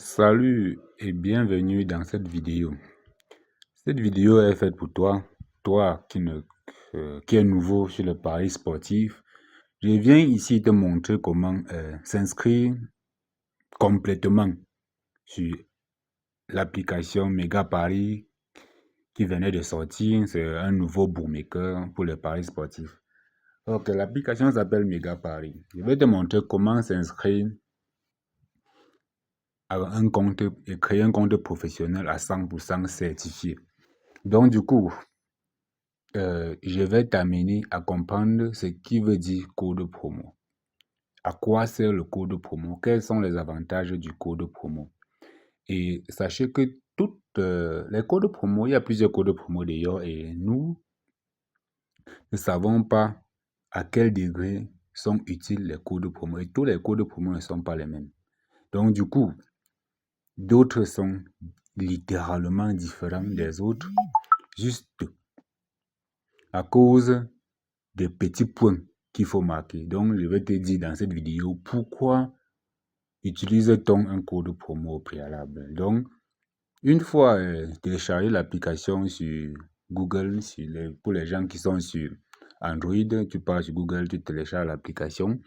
Salut et bienvenue dans cette vidéo. Cette vidéo est faite pour toi, qui est nouveau sur le pari sportif. Je viens ici te montrer comment s'inscrire complètement sur l'application Mega Paris qui venait de sortir. C'est un nouveau bookmaker pour le pari sportif. Donc l'application s'appelle Mega Paris. Je vais te montrer comment s'inscrire à un compte et créer un compte professionnel à 100% certifié. Donc, du coup, je vais t'amener à comprendre ce qui veut dire code promo. À quoi sert le code promo? Quels sont les avantages du code promo? Et sachez que toutes les codes promo, il y a plusieurs codes promo d'ailleurs, et nous ne savons pas à quel degré sont utiles les codes promo. Et tous les codes promo ne sont pas les mêmes. Donc, du coup, d'autres sont littéralement différents des autres, juste à cause des petits points qu'il faut marquer. Donc, je vais te dire dans cette vidéo pourquoi utilise-t-on un code promo au préalable. Donc, une fois téléchargé l'application sur Google, pour les gens qui sont sur Android, tu pars sur Google, tu télécharges l'application,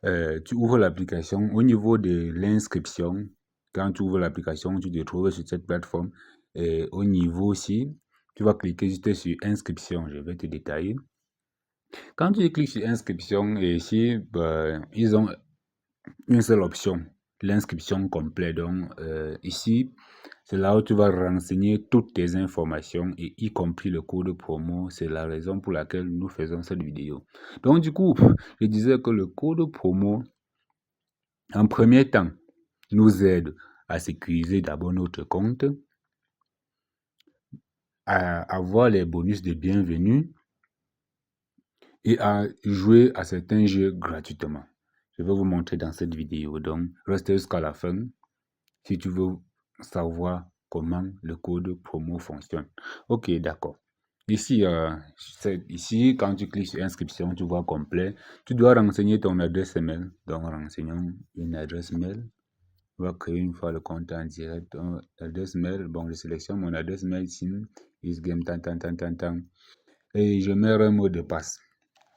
tu ouvres l'application. Au niveau de l'inscription, quand tu ouvres l'application, tu te trouves sur cette plateforme. Et au niveau aussi, tu vas cliquer juste sur inscription. Je vais te détailler. Quand tu cliques sur inscription, et ici, ils ont une seule option, l'inscription complète. Donc, ici, c'est là où tu vas renseigner toutes tes informations, et y compris le code promo. C'est la raison pour laquelle nous faisons cette vidéo. Donc, du coup, je disais que le code promo, en premier temps, nous aide à sécuriser d'abord notre compte, à avoir les bonus de bienvenue et à jouer à certains jeux gratuitement. Je vais vous montrer dans cette vidéo, donc restez jusqu'à la fin si tu veux savoir comment le code promo fonctionne. Ok, d'accord. Ici, ici, quand tu cliques sur inscription, tu vois complet. Tu dois renseigner ton adresse mail. Donc, renseignons une adresse mail. On va créer une fois le compte en direct. Donc, adresse mail, bon, je sélectionne mon adresse mail ici. Isgame, et je mets un mot de passe.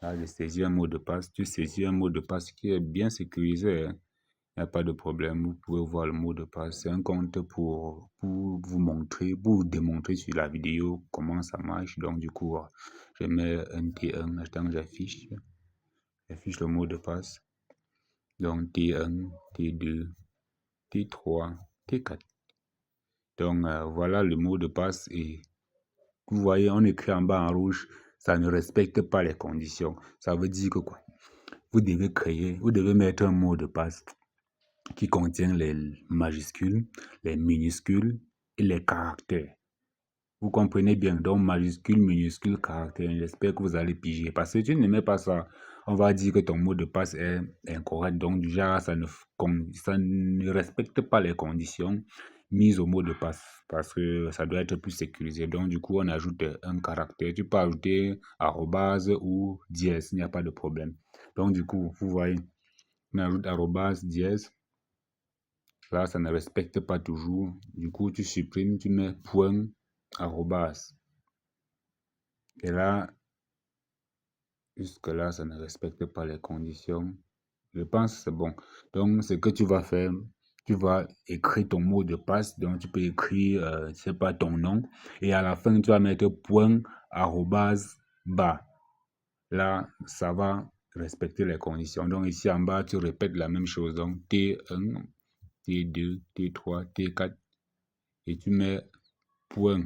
Là, je saisis un mot de passe. Tu saisis un mot de passe qui est bien sécurisé. Il n'y a pas de problème. Vous pouvez voir le mot de passe. C'est un compte pour vous montrer, pour vous démontrer sur la vidéo comment ça marche. Donc, du coup, je mets un T1. Attends, j'affiche le mot de passe. Donc, T1, T2, T3, T4. Donc, voilà le mot de passe. Et vous voyez, on écrit en bas en rouge, ça ne respecte pas les conditions. Ça veut dire que quoi? Vous devez mettre un mot de passe qui contient les majuscules, les minuscules et les caractères. Vous comprenez bien, donc majuscules, minuscules, caractères. J'espère que vous allez piger. Parce que tu ne mets pas ça, on va dire que ton mot de passe est incorrect. Donc du genre, ça ne respecte pas les conditions mises au mot de passe. Parce que ça doit être plus sécurisé. Donc du coup, on ajoute un caractère. Tu peux ajouter arrobase ou dièse, il n'y a pas de problème. Donc du coup, vous voyez, on ajoute arrobase, dièse. Là, ça ne respecte pas toujours. Du coup, tu supprimes, tu mets point, arrobas. Et là, jusque-là, ça ne respecte pas les conditions. Je pense que c'est bon. Donc, ce que tu vas faire, tu vas écrire ton mot de passe. Donc, tu peux écrire, je sais pas, ton nom. Et à la fin, tu vas mettre point, arrobas, bas. Là, ça va respecter les conditions. Donc, ici en bas, tu répètes la même chose. Donc, T1, T2, T3, T4. Et tu mets point,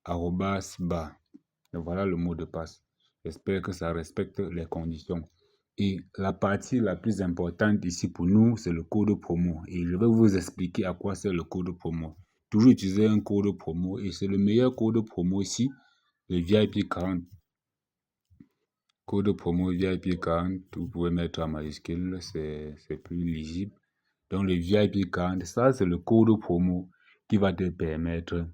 arrobas, bas. Et voilà le mot de passe. J'espère que ça respecte les conditions. Et la partie la plus importante ici pour nous, c'est le code promo. Et je vais vous expliquer à quoi sert le code promo. Toujours utiliser un code promo. Et c'est le meilleur code promo ici, le VIP 40. Code promo VIP 40, vous pouvez mettre en majuscule, c'est plus lisible. Donc le VIP 40, ça c'est le code promo qui va te permettre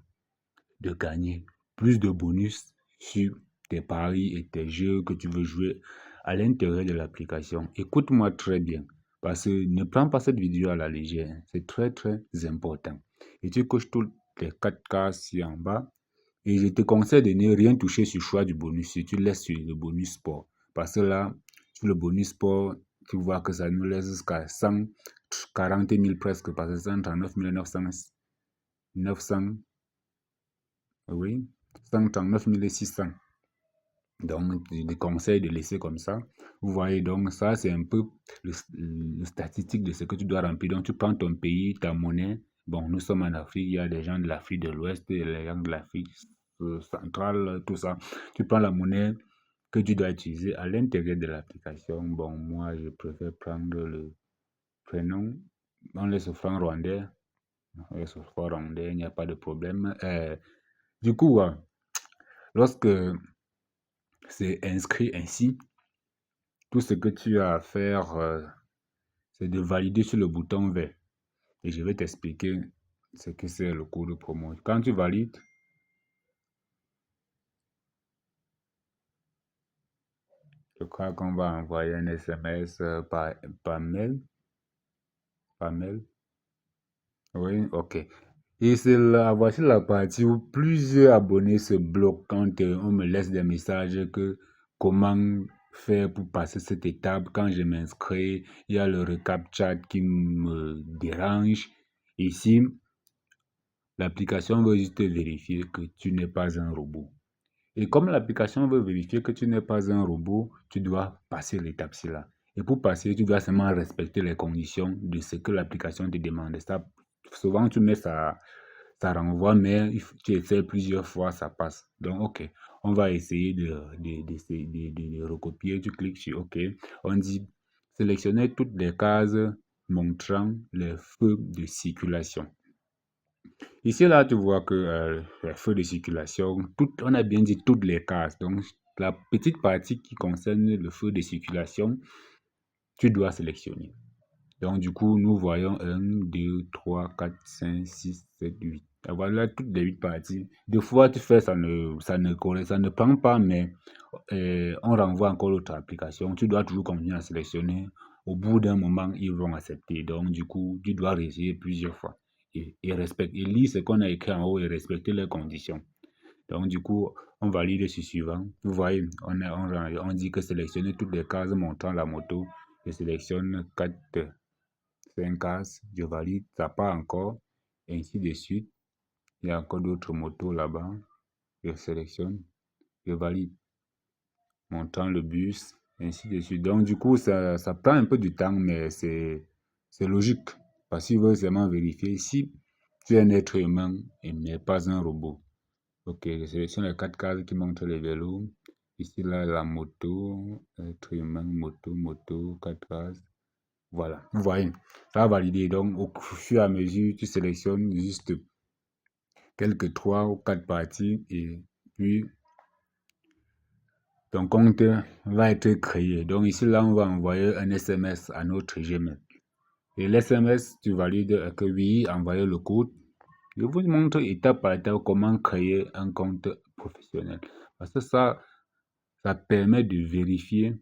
de gagner plus de bonus sur tes paris et tes jeux que tu veux jouer à l'intérieur de l'application. Écoute-moi très bien, Parce que ne prends pas cette vidéo à la légère. C'est très, très important. Et tu coches toutes les 4 cases ci en bas. Et je te conseille de ne rien toucher sur le choix du bonus. Si tu laisses sur le bonus sport. Parce que là, sur le bonus sport, tu vois que ça nous laisse jusqu'à 140 000 presque. Parce que 139 900, oui, 139 600. Donc, je te conseille de laisser comme ça. Vous voyez, donc ça, c'est un peu le statistique de ce que tu dois remplir. Donc, tu prends ton pays, ta monnaie. Bon, nous sommes en Afrique, il y a des gens de l'Afrique de l'Ouest, les gens de l'Afrique centrale, tout ça. Tu prends la monnaie que tu dois utiliser à l'intérieur de l'application. Bon, moi, je préfère prendre le prénom. On laisse le franc rwandais. On laisse le franc rwandais, il n'y a pas de problème. Du coup, lorsque c'est inscrit ainsi, tout ce que tu as à faire, c'est de valider sur le bouton vert. Et je vais t'expliquer ce que c'est le code promo. Quand tu valides, je crois qu'on va envoyer un SMS par mail. Par mail. Oui, ok. Et c'est là, voici la partie où plusieurs abonnés se bloquent quand on me laisse des messages que comment faire pour passer cette étape. Quand je m'inscris, il y a le recap chat qui me dérange. Ici, l'application veut juste vérifier que tu n'es pas un robot. Et comme l'application veut vérifier que tu n'es pas un robot, tu dois passer l'étape-ci là. Et pour passer, tu dois seulement respecter les conditions de ce que l'application te demande. Ça, souvent, tu mets ça renvoie, mais tu essaies plusieurs fois, ça passe. Donc, OK, on va essayer de recopier. Tu cliques sur OK. On dit sélectionner toutes les cases montrant les feux de circulation. Ici, là, tu vois que les feux de circulation, on a bien dit toutes les cases. Donc, la petite partie qui concerne le feu de circulation, tu dois sélectionner. Donc, du coup, nous voyons 1, 2, 3, 4, 5, 6, 7, 8. Et voilà toutes les 8 parties. Des fois, tu fais, ça ne prend pas, mais on renvoie encore l'autre application. Tu dois toujours continuer à sélectionner. Au bout d'un moment, ils vont accepter. Donc, du coup, tu dois réessayer plusieurs fois. Et lire ce qu'on a écrit en haut et respecter les conditions. Donc, du coup, on valide sur suivant. Vous voyez, on dit que sélectionner toutes les cases montrant la moto. Je sélectionne 4, 5 cases, je valide, ça part encore, et ainsi de suite. Il y a encore d'autres motos là-bas. Je sélectionne, je valide, montant le bus, ainsi de suite. Donc, du coup, ça prend un peu du temps, mais c'est logique. Parce qu'il veut seulement vérifier si tu es un être humain et n'est pas un robot. Ok, je sélectionne les 4 cases qui montrent les vélos. Ici, là, la moto, être humain, moto, 4 cases. Voilà, vous voyez, ça va valider. Donc, au fur et à mesure, tu sélectionnes juste quelques 3 ou 4 parties et puis ton compte va être créé. Donc, ici, là, on va envoyer un SMS à notre Gmail. Et l'SMS, tu valides que oui, envoyer le code. Je vous montre étape par étape comment créer un compte professionnel. Parce que ça permet de vérifier.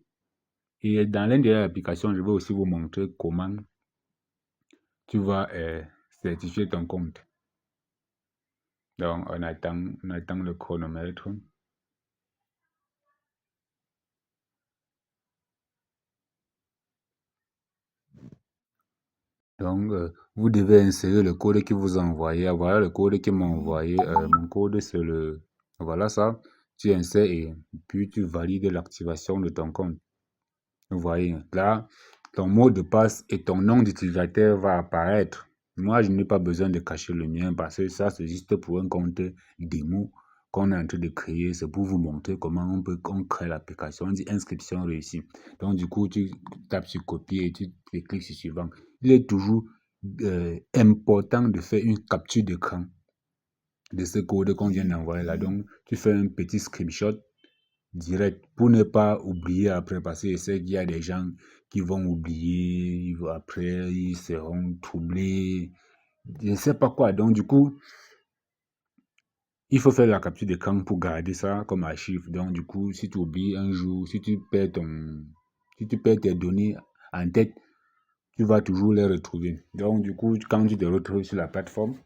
Et dans l'une des applications, je vais aussi vous montrer comment tu vas certifier ton compte. Donc, on attend le chronomètre. Donc, vous devez insérer le code qui vous a envoyé. Voilà le code qui m'a envoyé. Mon code, c'est le... Voilà ça. Tu insères et puis tu valides l'activation de ton compte. Vous voyez, là, ton mot de passe et ton nom d'utilisateur va apparaître. Moi, je n'ai pas besoin de cacher le mien parce que ça, c'est juste pour un compte démo qu'on est en train de créer. C'est pour vous montrer comment on crée l'application. On dit inscription réussie. Donc, du coup, tu tapes sur copier et tu cliques sur suivant. Il est toujours important de faire une capture d'écran de ce code qu'on vient d'envoyer là. Donc, tu fais un petit screenshot direct pour ne pas oublier après parce que je sais qu'il y a des gens qui vont oublier, après ils seront troublés, je ne sais pas quoi. Donc du coup, il faut faire la capture d'écran pour garder ça comme archive. Donc du coup, si tu oublies un jour, si tu perds tes données en tête, tu vas toujours les retrouver. Donc, du coup, quand tu te retrouves sur la plateforme,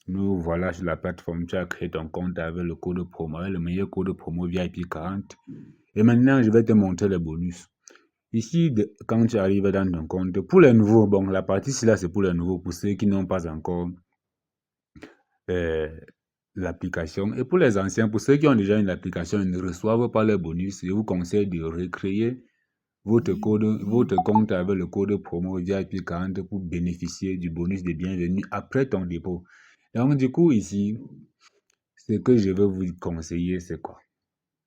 nous voilà sur la plateforme, tu as créé ton compte avec le code promo, avec le meilleur code promo VIP 40. Et maintenant, je vais te montrer les bonus. Ici, quand tu arrives dans ton compte, pour les nouveaux, bon, la partie ici là, c'est pour les nouveaux, pour ceux qui n'ont pas encore l'application. Et pour les anciens, pour ceux qui ont déjà une application, ils ne reçoivent pas les bonus. Je vous conseille de recréer votre compte avec le code promo VIP 40 pour bénéficier du bonus de bienvenue après ton dépôt. Donc, du coup, ici, ce que je vais vous conseiller, c'est quoi?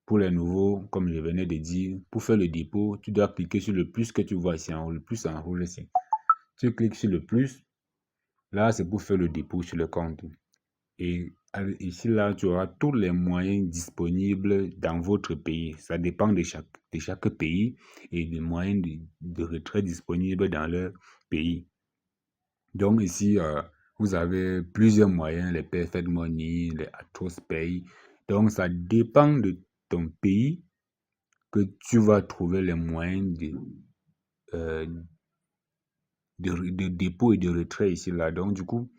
Pour les nouveaux, comme je venais de dire, pour faire le dépôt, tu dois cliquer sur le plus que tu vois ici en haut, le plus en rouge ici. Tu cliques sur le plus. Là, c'est pour faire le dépôt sur le compte. Et ici, là, tu auras tous les moyens disponibles dans votre pays. Ça dépend de chaque pays et des moyens de retrait disponibles dans leur pays. Donc ici, vous avez plusieurs moyens, les Perfect Money, les Atos Pay. Donc ça dépend de ton pays que tu vas trouver les moyens de dépôt et de retrait ici, là. Donc du coup,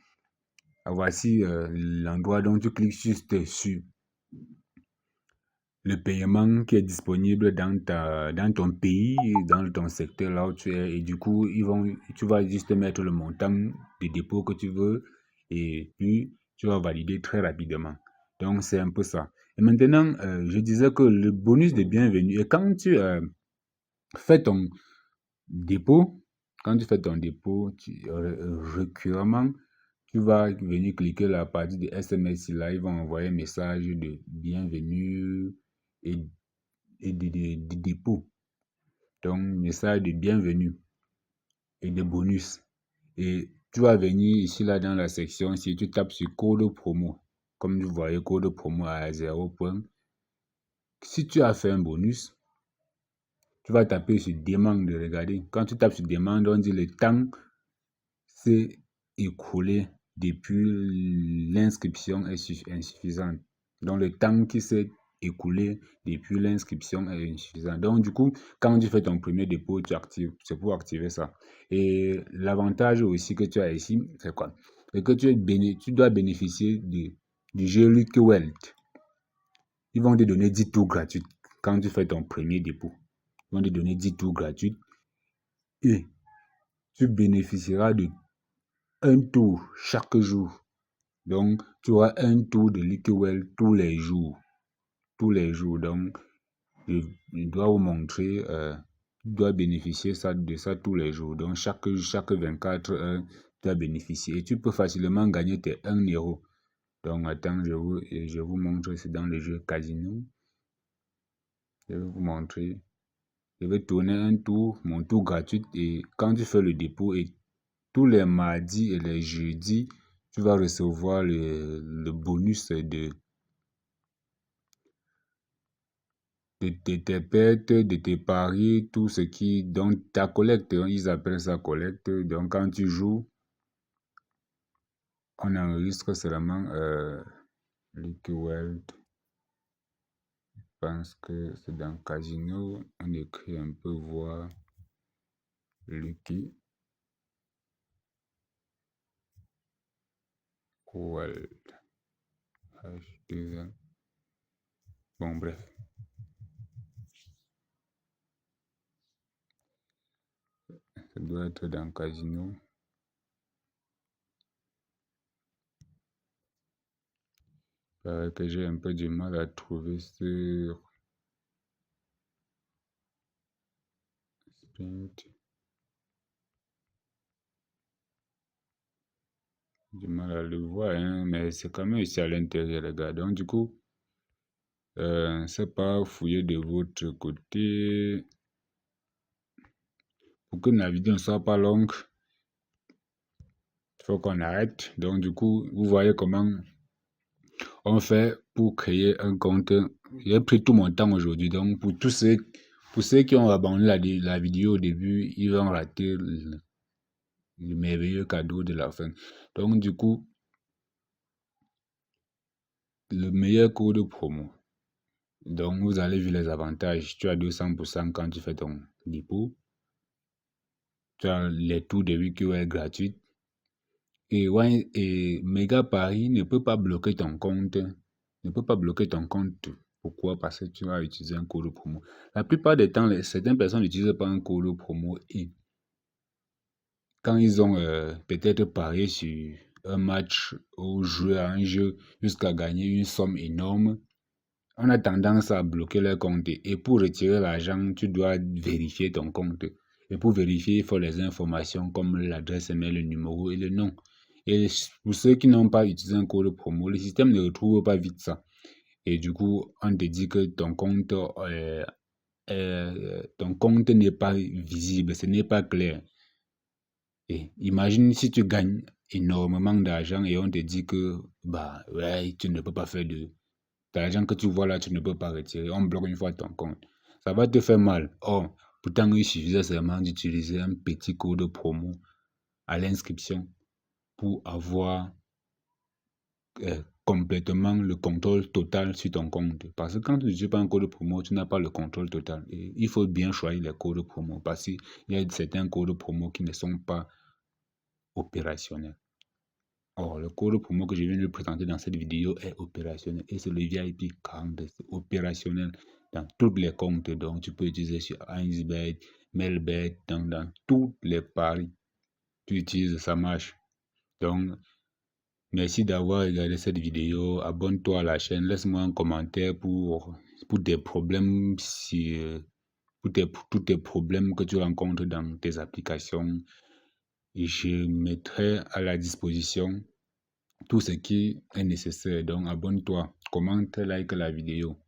voici l'endroit dont tu cliques juste sur le paiement qui est disponible dans ton pays, dans ton secteur là où tu es. Et du coup, tu vas juste mettre le montant de dépôt que tu veux et puis tu vas valider très rapidement. Donc, c'est un peu ça. Et maintenant, je disais que le bonus de bienvenue, et quand tu fais ton dépôt, récurremment, tu vas venir cliquer la partie de SMS là, ils vont envoyer un message de bienvenue et de dépôt. Donc, message de bienvenue et de bonus. Et tu vas venir ici là dans la section, si tu tapes sur code promo, comme vous voyez, code promo à 0 point. Si tu as fait un bonus, tu vas taper sur demande de regarder. Quand tu tapes sur demande, on dit le temps s'est écoulé depuis l'inscription est insuffisant. Donc, le temps qui s'est écoulé depuis l'inscription est insuffisant. Donc, du coup, quand tu fais ton premier dépôt, tu actives. C'est pour activer ça. Et l'avantage aussi que tu as ici, c'est quoi? C'est que tu dois bénéficier du jeu Lucky Wealth. Ils vont te donner 10 tours gratuits quand tu fais ton premier dépôt. Ils vont te donner 10 tours gratuits et tu bénéficieras de un tour chaque jour. Donc, tu auras un tour de Lucky Wealth tous les jours. Tous les jours. Donc, je dois vous montrer, tu dois bénéficier de ça tous les jours. Donc, chaque 24 heures, tu dois bénéficier. Et tu peux facilement gagner tes 1 euro. Donc, attends, je vous montre, c'est dans le jeu Casino. Je vais vous montrer. Je vais tourner un tour, mon tour gratuit. Et quand tu fais le dépôt, et tous les mardis et les jeudis, tu vas recevoir le bonus de tes pertes, de tes paris, tout ce qui... Donc, ta collecte, ils appellent ça collecte. Donc, quand tu joues, on enregistre seulement Lucky Wealth. Je pense que c'est dans Casino. On écrit un peu voir Lucky Wealth. H2L. Bon, bref. Ça doit être dans Casino. Que j'ai un peu du mal à trouver sur Sprint. Du mal à le voir, hein, mais c'est quand même ici à l'intérieur, les gars. Donc, du coup, c'est pas fouiller de votre côté. Pour que la vidéo ne soit pas longue, il faut qu'on arrête. Donc, du coup, vous voyez comment on fait pour créer un compte. J'ai pris tout mon temps aujourd'hui. Donc, pour ceux qui ont abandonné la vidéo au début, ils vont rater le merveilleux cadeau de la fin. Donc, du coup, le meilleur code promo. Donc, vous allez voir les avantages. Tu as 200% quand tu fais ton dépôt. Tu as les tours de 8 kW gratuites. Et Mega Paris ne peut pas bloquer ton compte. Ne peut pas bloquer ton compte. Pourquoi? Parce que tu as utilisé un code promo. La plupart des temps, certaines personnes n'utilisent pas un code promo et quand ils ont peut-être parié sur un match ou joué à un jeu jusqu'à gagner une somme énorme, on a tendance à bloquer leur compte. Et pour retirer l'argent, tu dois vérifier ton compte. Et pour vérifier, il faut les informations comme l'adresse email, le numéro et le nom. Et pour ceux qui n'ont pas utilisé un code promo, le système ne retrouve pas vite ça. Et du coup, on te dit que ton compte n'est pas visible, ce n'est pas clair. Et imagine si tu gagnes énormément d'argent et on te dit que bah ouais, tu ne peux pas faire de l'argent que tu vois là, tu ne peux pas retirer. On bloque une fois ton compte. Ça va te faire mal. Or, pourtant, il suffisait seulement d'utiliser un petit code promo à l'inscription pour avoir complètement le contrôle total sur ton compte. Parce que quand tu n'utilises pas un code promo, tu n'as pas le contrôle total. Et il faut bien choisir les codes promo parce qu'il y a certains codes promo qui ne sont pas opérationnels. Or, le code promo que je viens de présenter dans cette vidéo est opérationnel et c'est le VIP 42. C'est opérationnel dans tous les comptes. Donc, tu peux utiliser sur 1xBet, Melbet, dans tous les paris. Tu utilises, ça marche. Donc, merci d'avoir regardé cette vidéo. Abonne-toi à la chaîne. Laisse-moi un commentaire pour tes problèmes, pour tous tes problèmes que tu rencontres dans tes applications. Et je mettrai à la disposition tout ce qui est nécessaire. Donc, abonne-toi, commente, like la vidéo.